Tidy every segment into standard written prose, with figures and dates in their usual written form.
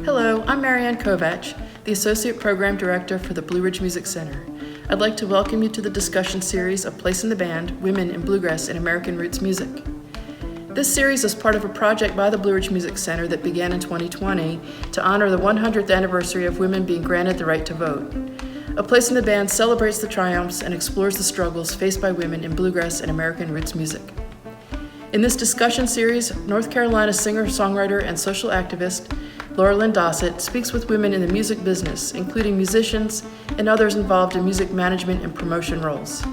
Hello, I'm Marianne Kovatch, the Associate Program Director for the Blue Ridge Music Center. I'd like to welcome you to the discussion series of Place in the Band, Women in Bluegrass and American Roots Music. This series is part of a project by the Blue Ridge Music Center that began in 2020 to honor the 100th anniversary of women being granted the right to vote. A Place in the Band celebrates the triumphs and explores the struggles faced by women in bluegrass and American roots music. In this discussion series, North Carolina singer-songwriter and social activist Laurelyn Dossett speaks with women in the music business, including musicians and others involved in music management and promotion roles.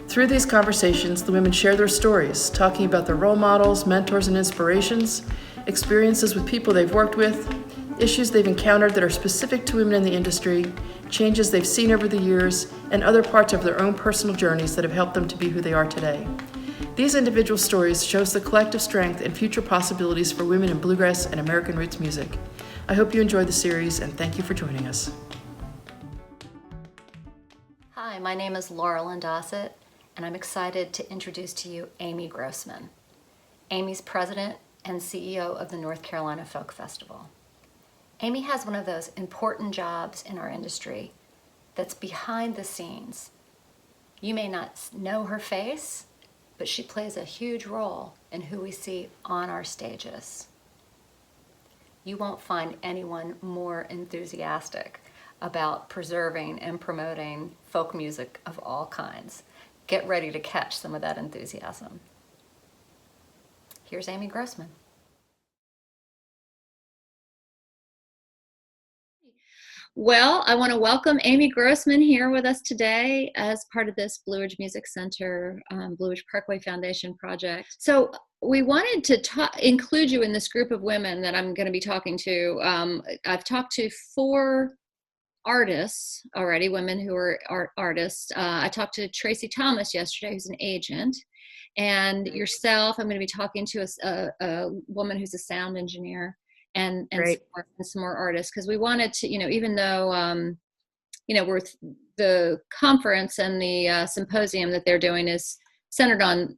Through these conversations, the women share their stories, talking about their role models, mentors, and inspirations, experiences with people they've worked with, issues they've encountered that are specific to women in the industry, changes they've seen over the years, and other parts of their own personal journeys that have helped them to be who they are today. These individual stories show us the collective strength and future possibilities for women in bluegrass and American roots music. I hope you enjoyed the series, and thank you for joining us. Hi, my name is Laurelyn Dossett, and I'm excited to introduce to you Amy Grossmann. Amy's president and CEO of the North Carolina Folk Festival. Amy has one of those important jobs in our industry that's behind the scenes. You may not know her face, but she plays a huge role in who we see on our stages. You won't find anyone more enthusiastic about preserving and promoting folk music of all kinds. Get ready to catch some of that enthusiasm. Here's Amy Grossmann. Well, I want to welcome Amy Grossmann here with us today as part of this Blue Ridge Music Center, Blue Ridge Parkway Foundation project. So we wanted to include you in this group of women that I'm going to be talking to. I've talked to 4 artists already, women who are artists. I talked to Tracy Thomas yesterday, who's an agent, and yourself. I'm going to be talking to a woman who's a sound engineer. And some more artists, because we wanted to, even though, we're the conference and the symposium that they're doing is centered on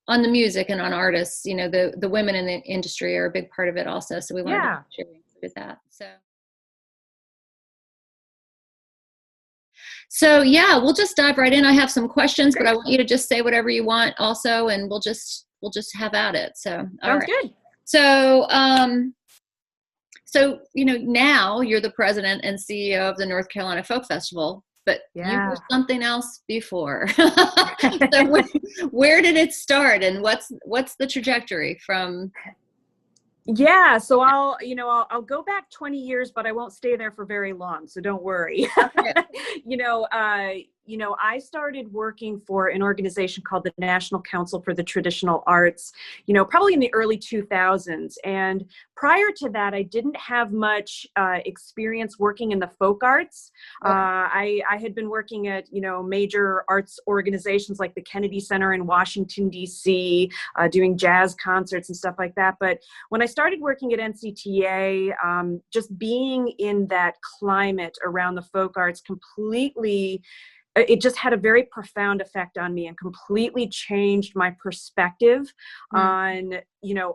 the music and on artists, the women in the industry are a big part of it also. So we wanted to make sure we included that. So yeah, we'll just dive right in. I have some questions, but I want you to just say whatever you want also, and we'll just have at it. So sounds good. So, now you're the president and CEO of the North Carolina Folk Festival, but you were something else before. So where did it start, and what's the trajectory from? Yeah, so I'll go back 20 years, but I won't stay there for very long, so don't worry. I started working for an organization called the National Council for the Traditional Arts, probably in the early 2000s. And prior to that, I didn't have much experience working in the folk arts. Okay. I had been working at, major arts organizations like the Kennedy Center in Washington, D.C., doing jazz concerts and stuff like that. But when I started working at NCTA, just being in that climate around the folk arts it just had a very profound effect on me and completely changed my perspective on,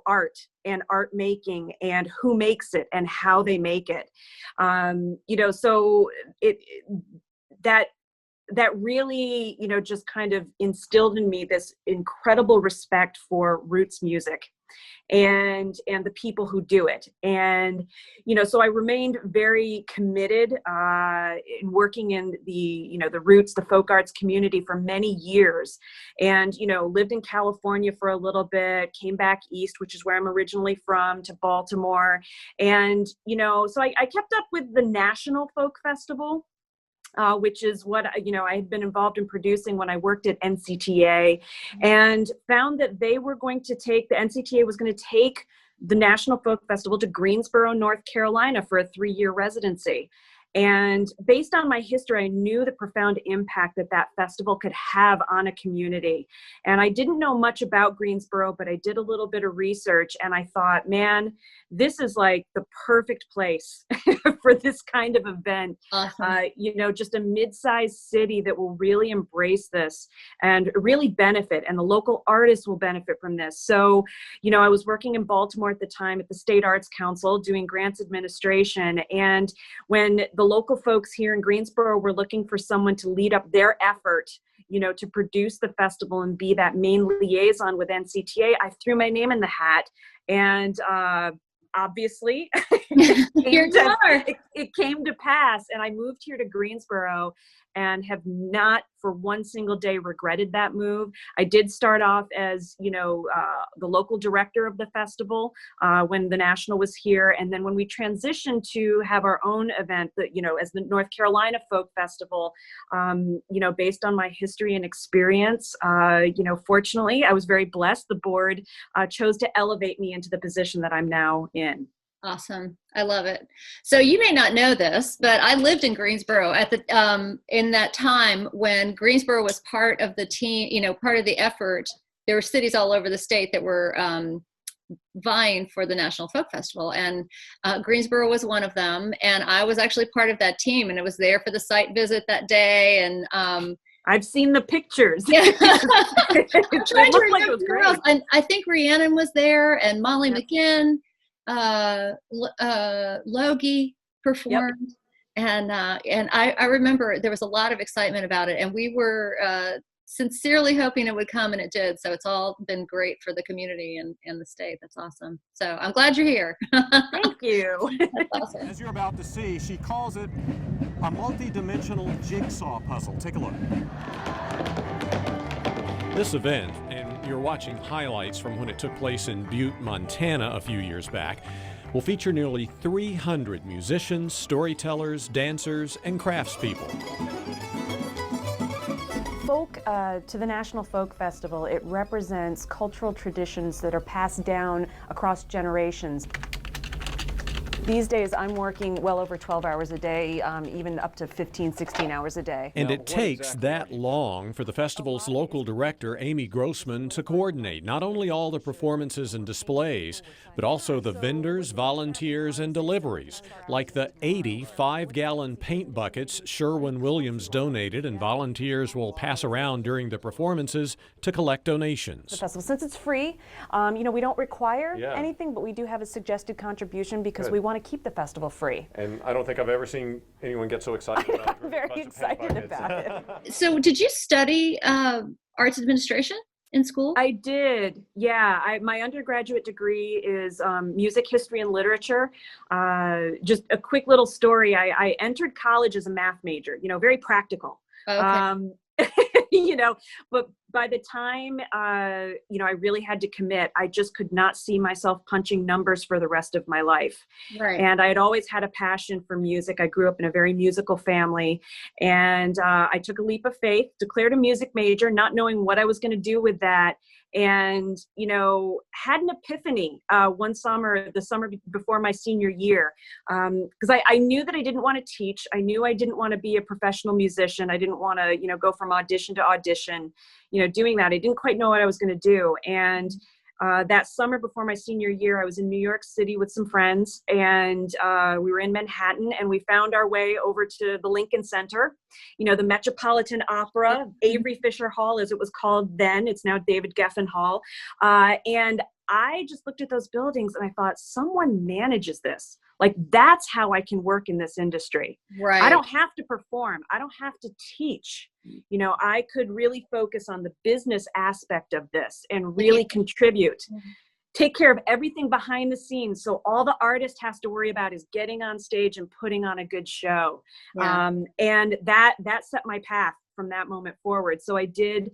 art and art making and who makes it and how they make it. So that really, just kind of instilled in me this incredible respect for roots music and the people who do it. And, so I remained very committed in working in the roots, the folk arts community for many years, and, lived in California for a little bit, came back east, which is where I'm originally from, to Baltimore. And, so I kept up with the National Folk Festival, which is what, I had been involved in producing when I worked at NCTA, and found that the NCTA was going to take the National Folk Festival to Greensboro, North Carolina for a 3-year residency. And based on my history, I knew the profound impact that that festival could have on a community. And I didn't know much about Greensboro, but I did a little bit of research, and I thought, man, this is like the perfect place for this kind of event. Awesome. Just a mid-sized city that will really embrace this and really benefit, and the local artists will benefit from this. So, I was working in Baltimore at the time at the State Arts Council doing grants administration. And when the local folks here in Greensboro were looking for someone to lead up their effort, to produce the festival and be that main liaison with NCTA, I threw my name in the hat. And obviously, it came to pass. And I moved here to Greensboro and have not for one single day regretted that move. I did start off as, the local director of the festival when the National was here. And then when we transitioned to have our own event, as the North Carolina Folk Festival, based on my history and experience, fortunately, I was very blessed. The board chose to elevate me into the position that I'm now in. Awesome. I love it. So you may not know this, but I lived in Greensboro at the in that time when Greensboro was part of the team, part of the effort. There were cities all over the state that were vying for the National Folk Festival, and Greensboro was one of them. And I was actually part of that team, and I was there for the site visit that day. And I've seen the pictures. Yeah. I'm trying to remember like it was great. And I think Marianne was there, and Molly McGinn. Logie performed. Yep. And I remember there was a lot of excitement about it, and we were sincerely hoping it would come, and it did. So it's all been great for the community and the state. That's awesome. So I'm glad you're here. Thank you. That's awesome. As you're about to see, she calls it a multi-dimensional jigsaw puzzle. Take a look. This event, and you're watching highlights from when it took place in Butte, Montana a few years back, will feature nearly 300 musicians, storytellers, dancers, and craftspeople. Folk, to the National Folk Festival, it represents cultural traditions that are passed down across generations. These days, I'm working well over 12 hours a day, even up to 15, 16 hours a day. And it takes that long for the festival's local director, Amy Grossmann, to coordinate not only all the performances and displays, but also the vendors, volunteers, and deliveries, like the 80 5-gallon paint buckets Sherwin-Williams donated and volunteers will pass around during the performances to collect donations. The festival, since it's free, we don't require anything, but we do have a suggested contribution because we want to keep the festival free. And I don't think I've ever seen anyone get so excited about it. I'm very excited about it. So did you study arts administration in school? I did. Yeah. My undergraduate degree is music history and literature. Just a quick little story. I entered college as a math major, very practical. Okay. But by the time, I really had to commit, I just could not see myself punching numbers for the rest of my life. Right. And I had always had a passion for music. I grew up in a very musical family, and I took a leap of faith, declared a music major, not knowing what I was going to do with that. And, had an epiphany one summer, the summer before my senior year, because I knew that I didn't want to teach. I knew I didn't want to be a professional musician. I didn't want to, go from audition to audition, doing that. I didn't quite know what I was going to do. And that summer before my senior year, I was in New York City with some friends, and we were in Manhattan, and we found our way over to the Lincoln Center, the Metropolitan Opera, Avery Fisher Hall, as it was called then. It's now David Geffen Hall. And I just looked at those buildings and I thought, someone manages this. Like, that's how I can work in this industry. Right. I don't have to perform. I don't have to teach. I could really focus on the business aspect of this and really contribute. Take care of everything behind the scenes. So all the artist has to worry about is getting on stage and putting on a good show. Yeah. And that set my path from that moment forward. So I did,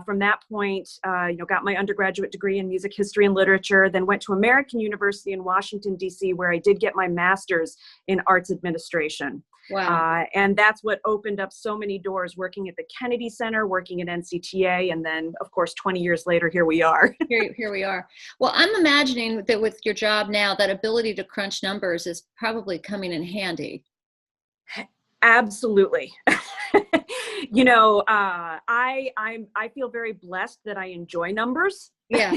from that point, got my undergraduate degree in music history and literature, then went to American University in Washington, D.C., where I did get my master's in arts administration. Wow. And that's what opened up so many doors, working at the Kennedy Center, working at NCTA, and then, of course, 20 years later, here we are. Here we are. Well, I'm imagining that with your job now, that ability to crunch numbers is probably coming in handy. Absolutely. I feel very blessed that I enjoy numbers. Yeah.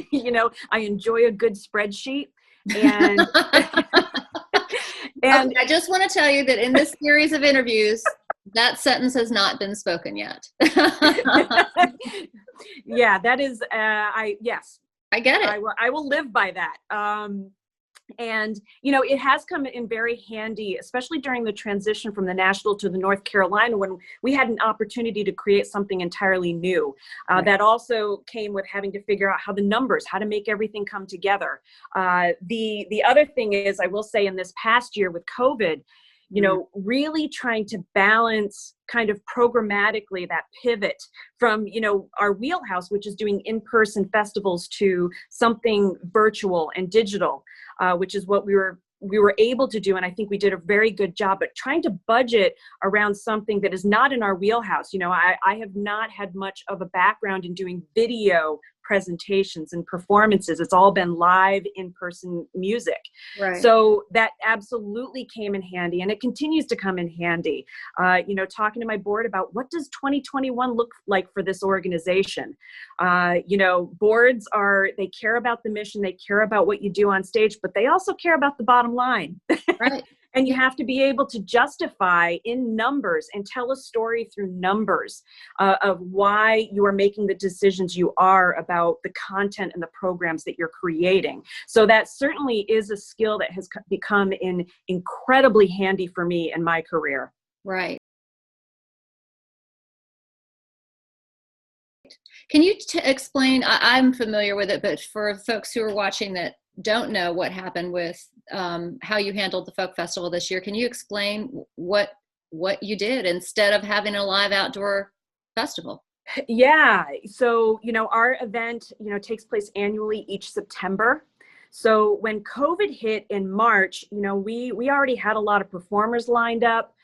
I enjoy a good spreadsheet, and Okay, I just want to tell you that in this series of interviews, that sentence has not been spoken yet. yeah, that is, yes, I get it. I will live by that. And, it has come in very handy, especially during the transition from the Nashville to the North Carolina, when we had an opportunity to create something entirely new. Right. That also came with having to figure out how to make everything come together. The other thing is, I will say, in this past year with COVID, really trying to balance kind of programmatically that pivot from, our wheelhouse, which is doing in-person festivals, to something virtual and digital, which is what we were able to do. And I think we did a very good job, but trying to budget around something that is not in our wheelhouse. I have not had much of a background in doing video presentations and performances. It's all been live in-person music. Right. So that absolutely came in handy, and it continues to come in handy. Talking to my board about what does 2021 look like for this organization. Boards they care about the mission, they care about what you do on stage, but they also care about the bottom line. Right. And you have to be able to justify in numbers and tell a story through numbers of why you are making the decisions you are about the content and the programs that you're creating. So that certainly is a skill that has become incredibly handy for me in my career. Right. Can you explain, I'm familiar with it, but for folks who are watching that don't know what happened with how you handled the folk festival this year, can you explain what you did instead of having a live outdoor festival? Yeah. So, our event, takes place annually each September. So when COVID hit in March, we already had a lot of performers lined up.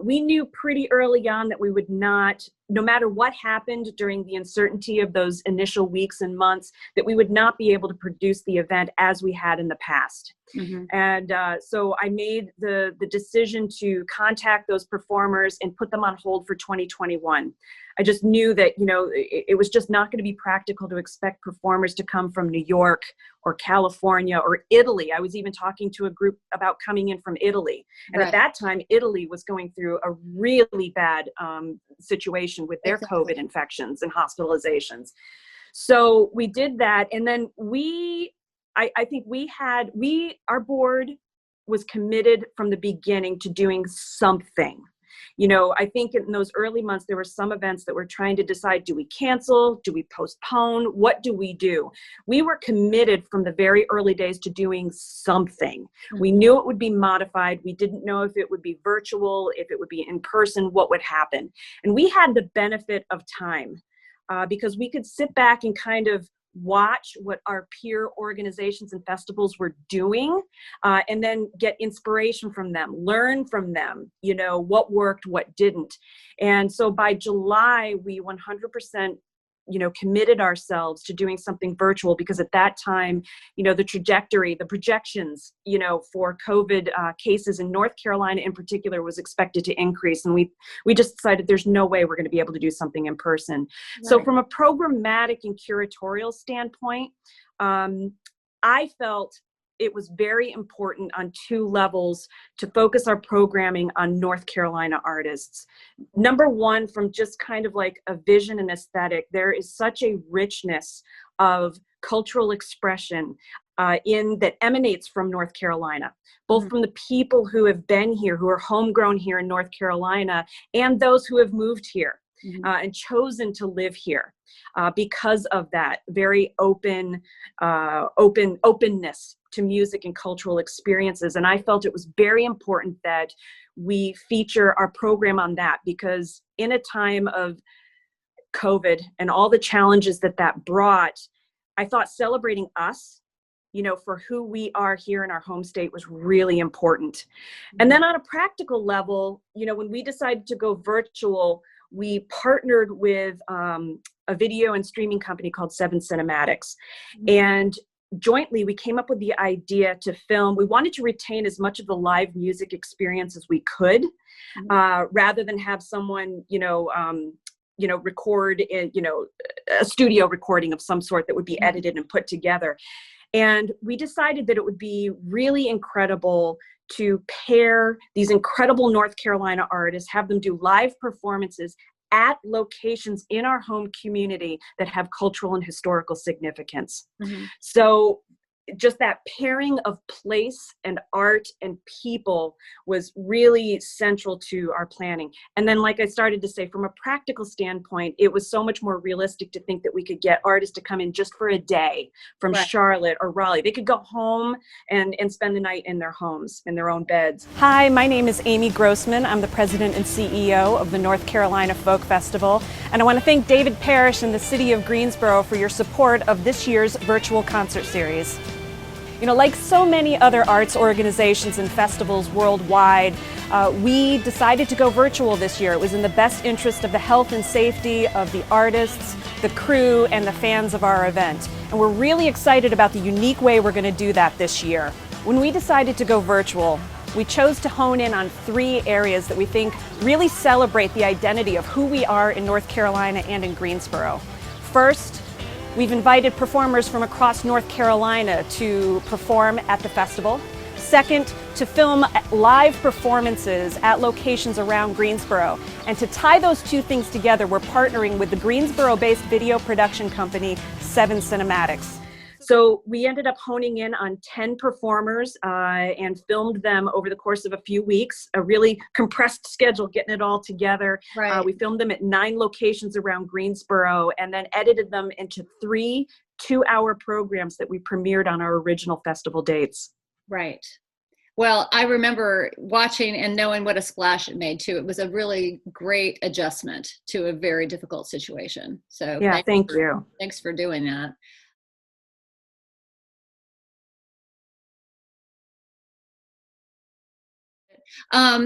We knew pretty early on that we would not, no matter what happened during the uncertainty of those initial weeks and months, that we would not be able to produce the event as we had in the past. Mm-hmm. And so I made the decision to contact those performers and put them on hold for 2021. I just knew that, it was just not going to be practical to expect performers to come from New York or California or Italy. I was even talking to a group about coming in from Italy. And at that time, Italy was going through a really bad situation with their COVID infections and hospitalizations. So we did that. And then I think our board was committed from the beginning to doing something. I think in those early months, there were some events that were trying to decide, do we cancel? Do we postpone? What do we do? We were committed from the very early days to doing something. Mm-hmm. We knew it would be modified. We didn't know if it would be virtual, if it would be in person, what would happen. And we had the benefit of time because we could sit back and kind of watch what our peer organizations and festivals were doing, and then get inspiration from them, learn from them, what worked, what didn't. And so by July, we 100% committed ourselves to doing something virtual, because at that time, the trajectory, the projections, for COVID cases in North Carolina in particular was expected to increase. And we just decided there's no way we're going to be able to do something in person. Right. So from a programmatic and curatorial standpoint, I felt it was very important on two levels to focus our programming on North Carolina artists. Number one, from just kind of like a vision and aesthetic, there is such a richness of cultural expression that emanates from North Carolina, both from the people who have been here, who are homegrown here in North Carolina, and those who have moved here. And chosen to live here because of that very openness to music and cultural experiences. And I felt it was very important that we feature our program on that, because in a time of COVID and all the challenges that brought, I thought celebrating us, for who we are here in our home state was really important. And then on a practical level, when we decided to go virtual, we partnered with a video and streaming company called 7 Cinematics. And jointly, we came up with the idea to film. We wanted to retain as much of the live music experience as we could, rather than have someone, record in, a studio recording of some sort that would be edited and put together. And we decided that it would be really incredible to pair these incredible North Carolina artists, have them do live performances at locations in our home community that have cultural and historical significance. So just that pairing of place and art and people was really central to our planning. And then, like I started to say, from a practical standpoint, it was so much more realistic to think that we could get artists to come in just for a day from Charlotte or Raleigh. They could go home and spend the night in their homes, in their own beds. Hi, my name is Amy Grossmann. I'm the president and CEO of the North Carolina Folk Festival. And I want to thank David Parrish and the city of Greensboro for your support of this year's virtual concert series. Like so many other arts organizations and festivals worldwide, we decided to go virtual this year. It was in the best interest of the health and safety of the artists, the crew, and the fans of our event. And we're really excited about the unique way we're going to do that this year. When we decided to go virtual, we chose to hone in on 3 areas that we think really celebrate the identity of who we are in North Carolina and in Greensboro. First, we've invited performers from across North Carolina to perform at the festival. Second, to film live performances at locations around Greensboro. And to tie those 2 things together, we're partnering with the Greensboro-based video production company, 7 Cinematics. So we ended up honing in on 10 performers and filmed them over the course of a few weeks, a really compressed schedule, getting it all together. We filmed them at 9 locations around Greensboro and then edited them into 3 2-hour programs that we premiered on our original festival dates. Right. Well, I remember watching and knowing what a splash it made too. It was a really great adjustment to a very difficult situation. So yeah, thank you. Thanks for doing that.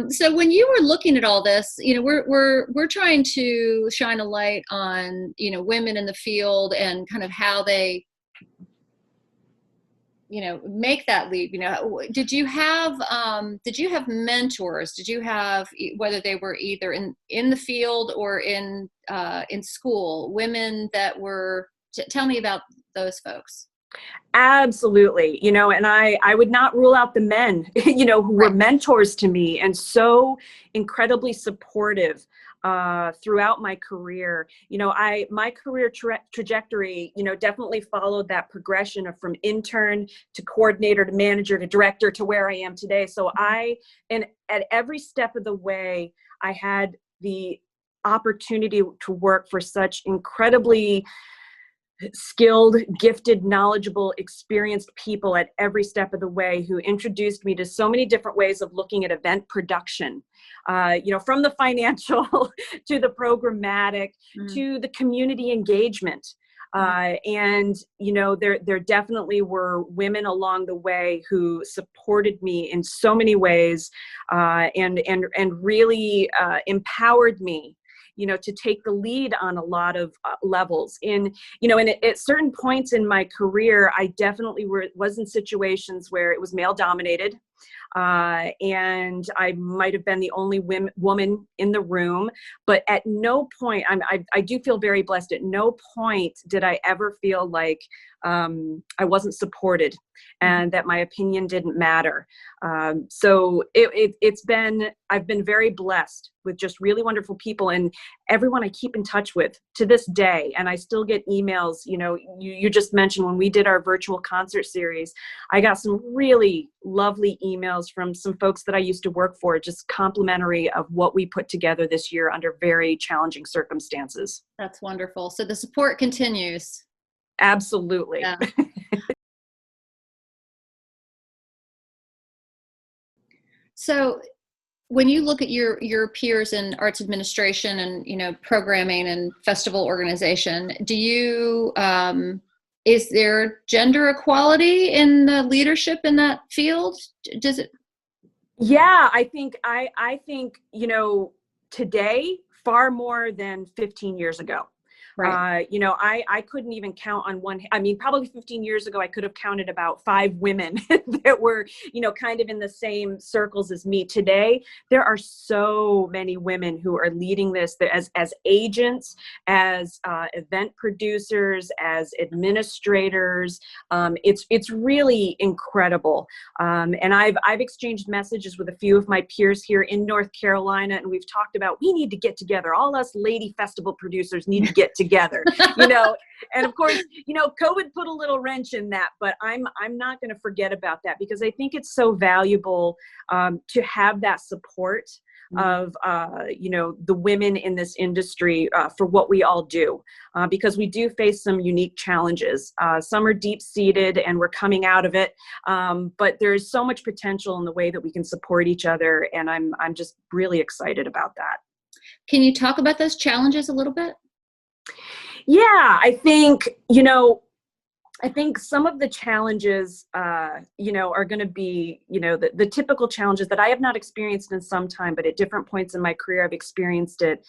So when you were looking at all this, we're trying to shine a light on, women in the field and kind of how they, make that leap. Did you have mentors? Did you have, whether they were either in the field or in school, women that were, tell me about those folks. Absolutely. And I would not rule out the men, who were mentors to me and so incredibly supportive throughout my career. My career trajectory, definitely followed that progression of from intern to coordinator to manager to director to where I am today. So and at every step of the way, I had the opportunity to work for such incredibly skilled, gifted, knowledgeable, experienced people at every step of the way who introduced me to so many different ways of looking at event production, from the financial to the programmatic to the community engagement. And, there definitely were women along the way who supported me in so many ways and really empowered me to take the lead on a lot of levels. And at certain points in my career, I definitely was in situations where it was male dominated. And I might have been the only woman in the room, but at no point, I do feel very blessed. At no point did I ever feel like I wasn't supported and that my opinion didn't matter. So I've been very blessed with just really wonderful people and everyone I keep in touch with to this day. And I still get emails, you just mentioned when we did our virtual concert series, I got some really lovely emails from some folks that I used to work for, just complimentary of what we put together this year under very challenging circumstances. That's wonderful. So the support continues. Absolutely. Yeah. So when you look at your peers in arts administration and programming and festival organization, do you is there gender equality in the leadership in that field? Does it? Yeah, I think today far more than 15 years ago. Right. You know, I couldn't even count on one. I mean, probably 15 years ago, I could have counted about 5 women that were, you know, kind of in the same circles as me. Today, there are so many women who are leading this as agents, as event producers, as administrators. It's really incredible. And I've exchanged messages with a few of my peers here in North Carolina, and we've talked about, we need to get together. All us lady festival producers need to get together, you know. And of course, you know, COVID put a little wrench in that, but I'm not going to forget about that, because I think it's so valuable to have that support of, you know, the women in this industry for what we all do, because we do face some unique challenges. Some are deep-seated and we're coming out of it, but there's so much potential in the way that we can support each other, and I'm just really excited about that. Can you talk about those challenges a little bit? Yeah, I think, you know, I think some of the challenges, you know, are going to be, you know, the typical challenges that I have not experienced in some time, but at different points in my career, I've experienced it.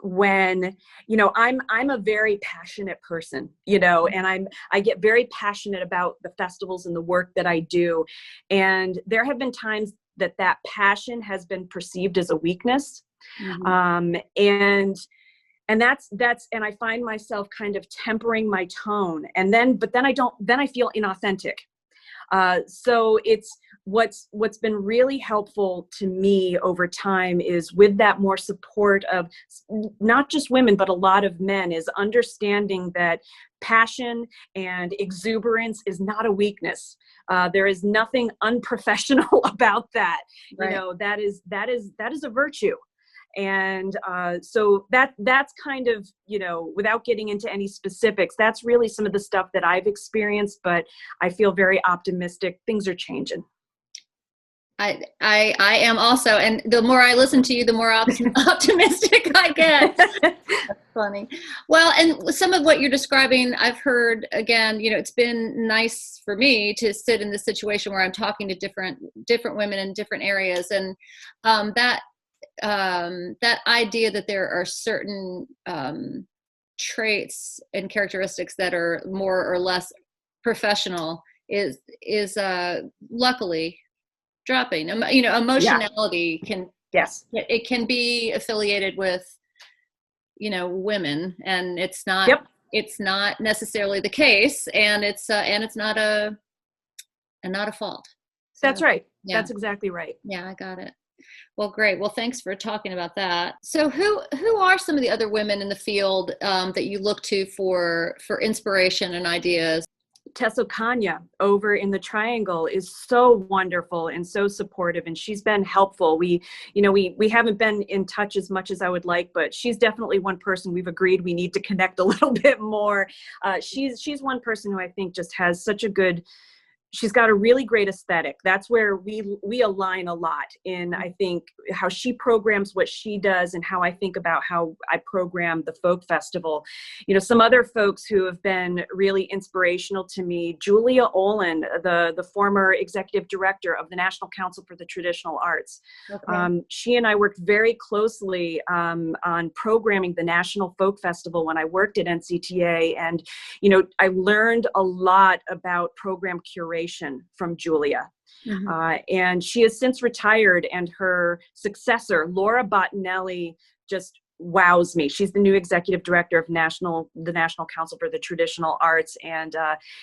When, you know, I'm a very passionate person, you know, and I get very passionate about the festivals and the work that I do. And there have been times that passion has been perceived as a weakness. And that's, and I find myself kind of tempering my tone, but then I feel inauthentic. So it's what's been really helpful to me over time is, with that more support of not just women, but a lot of men, is understanding that passion and exuberance is not a weakness. There is nothing unprofessional about that. Right. You know, that is a virtue. And so that's kind of, you know, without getting into any specifics, that's really some of the stuff that I've experienced, but I feel very optimistic. Things are changing. I am also, and the more I listen to you, the more optimistic I get. That's funny. Well, and some of what you're describing, I've heard, again, you know, it's been nice for me to sit in this situation where I'm talking to different women in different areas. And that idea that there are certain traits and characteristics that are more or less professional is luckily dropping. You know, emotionality can be affiliated with, you know, women, and it's not necessarily the case, and it's not a fault. So, that's right. Yeah. That's exactly right. Yeah, I got it. Well, great. Well, thanks for talking about that. So who are some of the other women in the field that you look to for inspiration and ideas? Tessa Kanya over in the Triangle is so wonderful and so supportive, and she's been helpful. We haven't been in touch as much as I would like, but she's definitely one person we've agreed we need to connect a little bit more. She's one person who I think just has such a good, she's got a really great aesthetic. That's where we align a lot in, I think, how she programs what she does and how I think about how I program the folk festival. You know, some other folks who have been really inspirational to me, Julia Olin, the former executive director of the National Council for the Traditional Arts. Okay. She and I worked very closely on programming the National Folk Festival when I worked at NCTA. And, you know, I learned a lot about program curation from Julia. And she has since retired, and her successor, Laura Bottinelli, just wows me. She's the new executive director of the National Council for the Traditional Arts. And,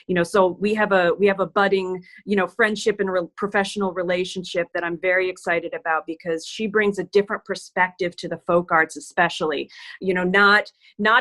you know, so we have a budding, you know, friendship and professional relationship that I'm very excited about, because she brings a different perspective to the folk arts, especially, you know, not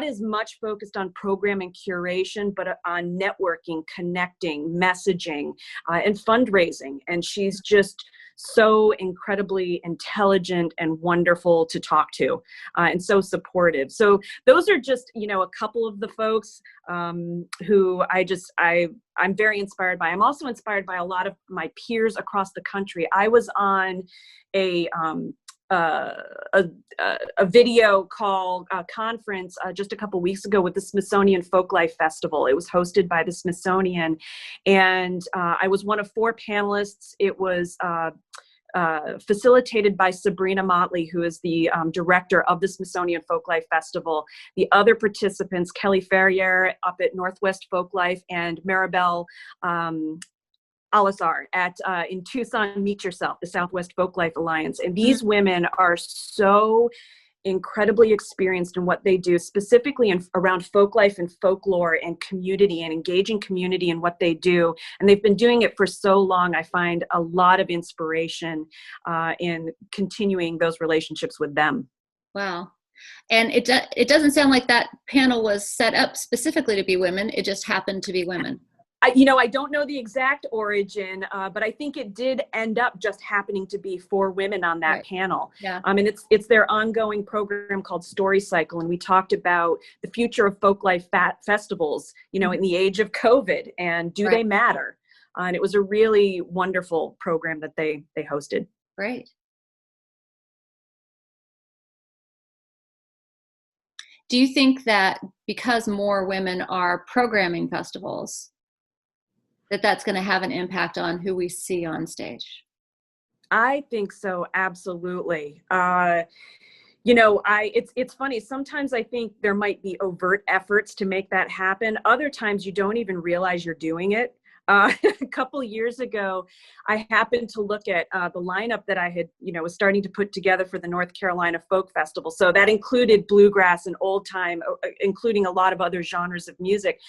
as much focused on program and curation, but on networking, connecting, messaging, and fundraising. And she's just so incredibly intelligent and wonderful to talk to, and so supportive. So those are just, you know, a couple of the folks who I'm very inspired by. I'm also inspired by a lot of my peers across the country. I was on a video call conference just a couple weeks ago with the Smithsonian Folklife Festival. It was hosted by the Smithsonian, and I was one of 4 panelists. It was facilitated by Sabrina Motley, who is the director of the Smithsonian Folklife Festival. The other participants, Kelly Ferrier up at Northwest Folklife and Maribel Alisar at in Tucson, Meet Yourself, the Southwest Folklife Alliance. And these women are so incredibly experienced in what they do, specifically around folk life and folklore and community and engaging community in what they do. And they've been doing it for so long. I find a lot of inspiration in continuing those relationships with them. Wow. And it doesn't sound like that panel was set up specifically to be women. It just happened to be women. I don't know the exact origin, but I think it did end up just happening to be 4 women on that panel. Yeah. And it's their ongoing program called Story Cycle. And we talked about the future of folklife festivals, in the age of COVID, and do they matter? And it was a really wonderful program that they hosted. Great. Do you think that because more women are programming festivals, that's going to have an impact on who we see on stage? I think so, absolutely. It's funny. Sometimes I think there might be overt efforts to make that happen. Other times you don't even realize you're doing it. A couple years ago, I happened to look at the lineup that I had, was starting to put together for the North Carolina Folk Festival. So that included bluegrass and old time, including a lot of other genres of music.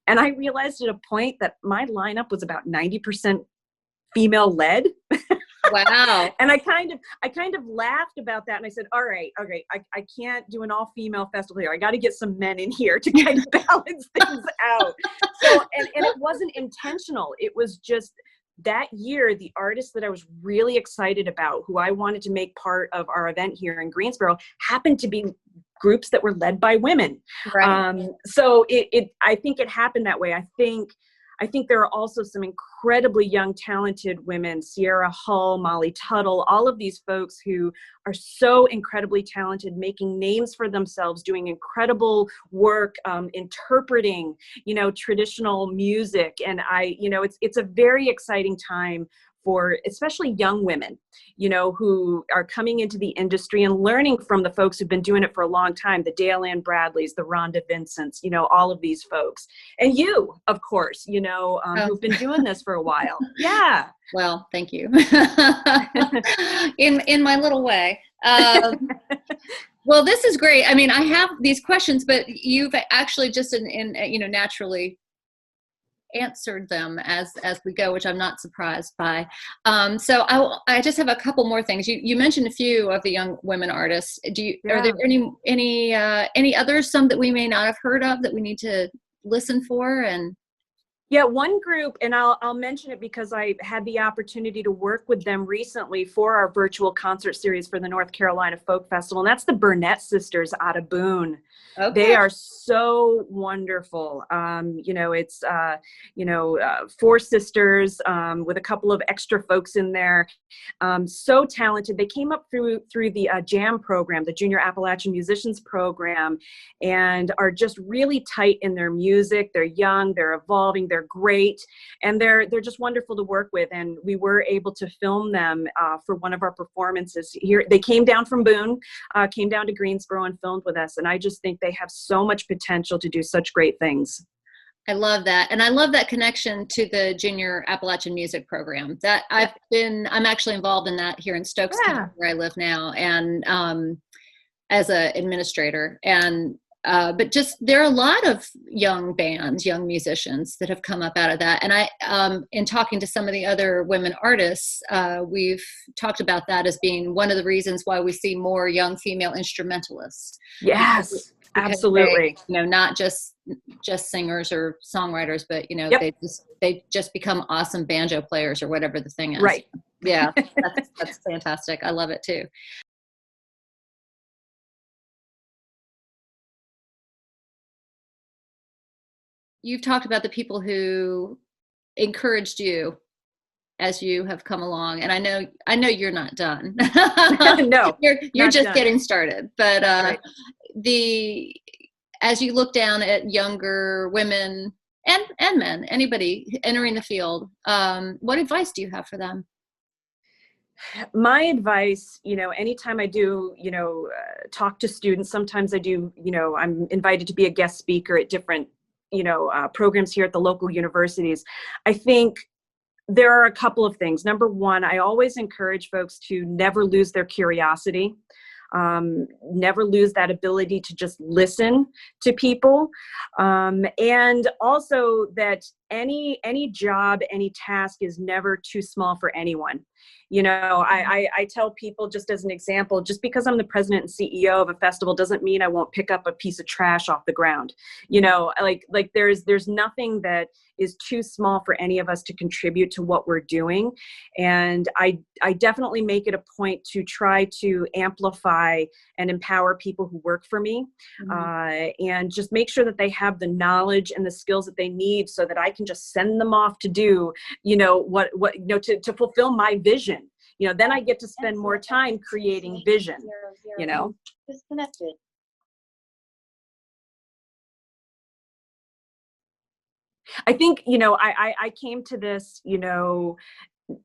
And I realized at a point that my lineup was about 90% female led. Wow. And I kind of laughed about that. And I said, all right, I can't do an all female festival here. I got to get some men in here to kind of balance things out. So, and it wasn't intentional. It was just that year, the artists that I was really excited about, who I wanted to make part of our event here in Greensboro, happened to be groups that were led by women. Right. So I think it happened that way. I think there are also some incredibly young, talented women, Sierra Hull, Molly Tuttle, all of these folks who are so incredibly talented, making names for themselves, doing incredible work, interpreting, traditional music. And it's a very exciting time for especially young women, who are coming into the industry and learning from the folks who've been doing it for a long time, the Dale Ann Bradleys, the Rhonda Vincents, all of these folks. And you, of course, who've been doing this for a while. Yeah. Well, thank you. in my little way. Well, this is great. I mean, I have these questions, but you've actually just naturally answered them as we go, which I'm not surprised by. So I just have a couple more things. You mentioned a few of the young women artists. Are there any others, some that we may not have heard of that we need to listen for? And yeah, one group, and I'll mention it because I had the opportunity to work with them recently for our virtual concert series for the North Carolina Folk Festival, and that's the Burnett Sisters out of Boone. Okay. They are so wonderful. It's 4 sisters with a couple of extra folks in there. So talented. They came up through the JAM program, the Junior Appalachian Musicians Program, and are just really tight in their music. They're young, they're evolving, they're great, and they're just wonderful to work with. And we were able to film them for one of our performances here. They came down from Boone, came down to Greensboro and filmed with us. And I just think they have so much potential to do such great things. I love that. And I love that connection to the Junior Appalachian Music Program. I'm actually involved in that here in Stokes County, where I live now, and as an administrator. And but just there are a lot of young bands, young musicians that have come up out of that. And I, in talking to some of the other women artists, we've talked about that as being one of the reasons why we see more young female instrumentalists. Yes, absolutely. They, not just singers or songwriters, but they just become awesome banjo players or whatever the thing is. Right. Yeah, that's fantastic. I love it too. You've talked about the people who encouraged you as you have come along, and I know you're not done. No, you're just done. Getting started. But right. As you look down at younger women and men, anybody entering the field, what advice do you have for them? My advice, anytime I do, talk to students, sometimes I do, I'm invited to be a guest speaker at different, programs here at the local universities. I think there are a couple of things. Number one, I always encourage folks to never lose their curiosity. Never lose that ability to just listen to people. And also that any job, any task is never too small for anyone. I tell people, just as an example, just because I'm the president and CEO of a festival doesn't mean I won't pick up a piece of trash off the ground. Like there's nothing that is too small for any of us to contribute to what we're doing. And I definitely make it a point to try to amplify and empower people who work for me, and just make sure that they have the knowledge and the skills that they need so that I can just send them off to do, to fulfill my vision. Then I get to spend more time creating vision, Disconnected. I think, I came to this,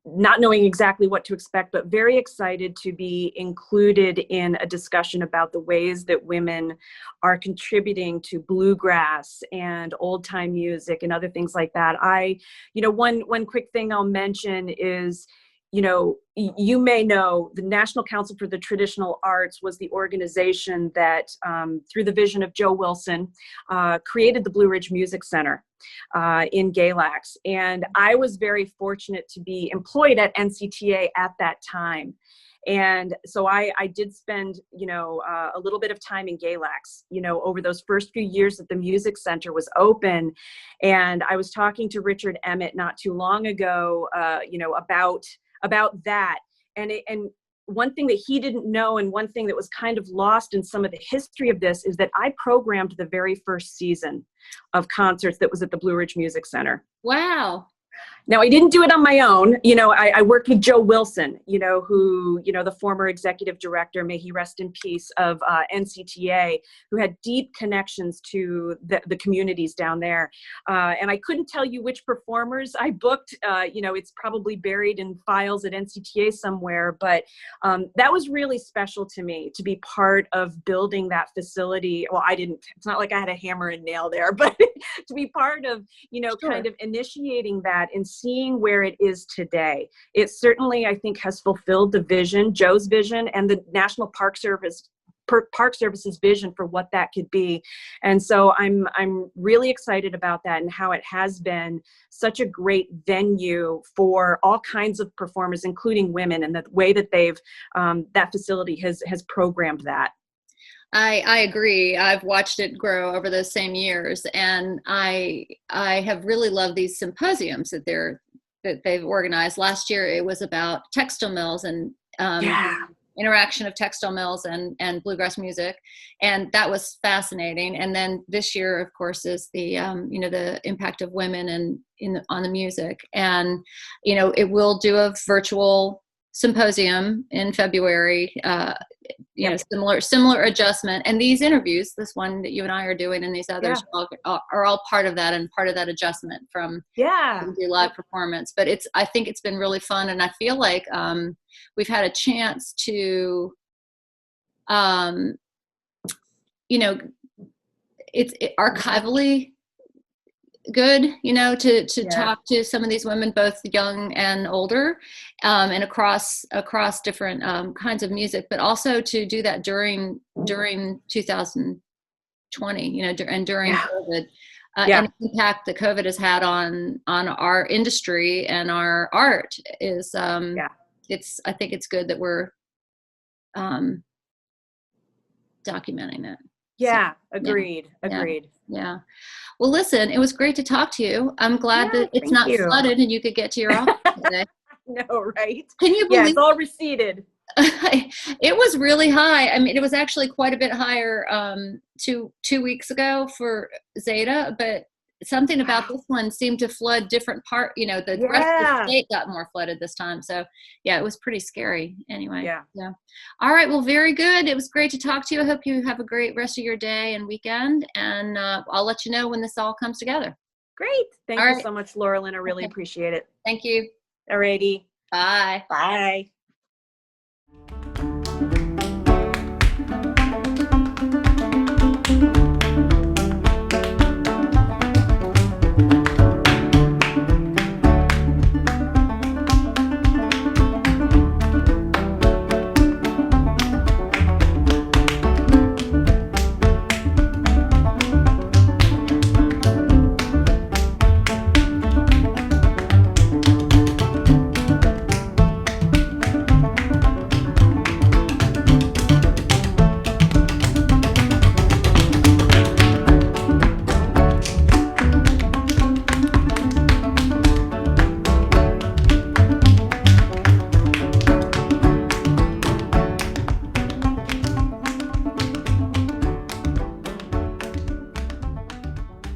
not knowing exactly what to expect, but very excited to be included in a discussion about the ways that women are contributing to bluegrass and old time music and other things like that. One quick thing I'll mention is, you may know the National Council for the Traditional Arts was the organization that, through the vision of Joe Wilson, created the Blue Ridge Music Center in Galax. And I was very fortunate to be employed at NCTA at that time. And so I did spend, a little bit of time in Galax, over those first few years that the music center was open. And I was talking to Richard Emmett not too long ago, about that. And one thing that he didn't know, and one thing that was kind of lost in some of the history of this, is that I programmed the very first season of concerts that was at the Blue Ridge Music Center. Wow. Now, I didn't do it on my own. I worked with Joe Wilson, who, the former executive director, may he rest in peace, of NCTA, who had deep connections to the communities down there. And I couldn't tell you which performers I booked. It's probably buried in files at NCTA somewhere. But that was really special to me, to be part of building that facility. Well, it's not like I had a hammer and nail there, but to be part of, Sure. kind of initiating that and seeing where it is today. It certainly, I think, has fulfilled the vision, Joe's vision, and the National Park Service's vision for what that could be. And so I'm really excited about that, and how it has been such a great venue for all kinds of performers, including women, and the way that they've that facility has programmed that. I agree. I've watched it grow over those same years, and I have really loved these symposiums that they've organized. Last year, it was about textile mills and interaction of textile mills and bluegrass music, and that was fascinating. And then this year, of course, is the the impact of women on the music, and it will do a virtual symposium in February. Similar adjustment, and these interviews, this one that you and I are doing, and these others are all part of that, and part of that adjustment from the live performance. But I think it's been really fun, and I feel like we've had a chance to it's archivally good, to talk to some of these women, both young and older, and across different kinds of music, but also to do that during 2020, and during COVID, and the impact that COVID has had on our industry and our art is, I think it's good that we're documenting it. Yeah, agreed. Yeah. Well, listen, it was great to talk to you. I'm glad that it's not flooded and you could get to your office today. No, right? Can you believe it's all receded. It was really high. I mean, it was actually quite a bit higher 2 weeks ago for Zeta, but something about this one seemed to flood different part. The rest of the state got more flooded this time. So it was pretty scary anyway. Yeah. All right. Well, very good. It was great to talk to you. I hope you have a great rest of your day and weekend, and I'll let you know when this all comes together. Great. Thank you so much, Laurelyn. I really appreciate it. Thank you. Alrighty. Bye. Bye.